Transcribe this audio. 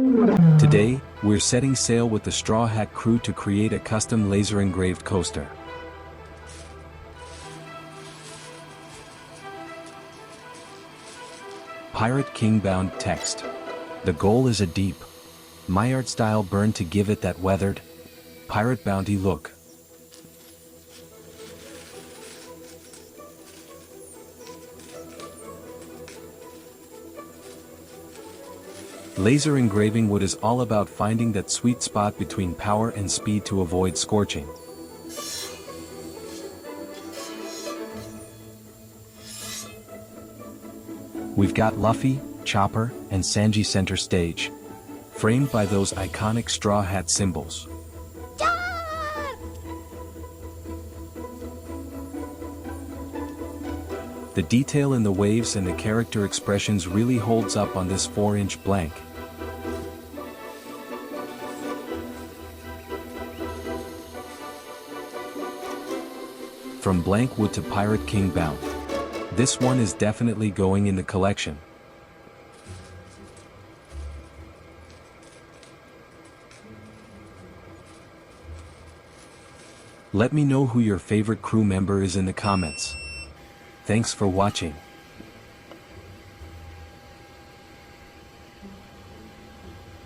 Today, we're setting sail with the Straw Hat crew to create a custom laser-engraved coaster. Pirate King bound text. The goal is a deep, my art style burn to give it that weathered, pirate bounty look. Laser engraving wood is all about finding that sweet spot between power and speed to avoid scorching. We've got Luffy, Chopper, and Sanji center stage, framed by those iconic Straw Hat symbols. The detail in the waves and the character expressions really holds up on this 4-inch blank. From blank wood to Pirate King bound. This one is definitely going in the collection. Let me know who your favorite crew member is in the comments. Thanks for watching.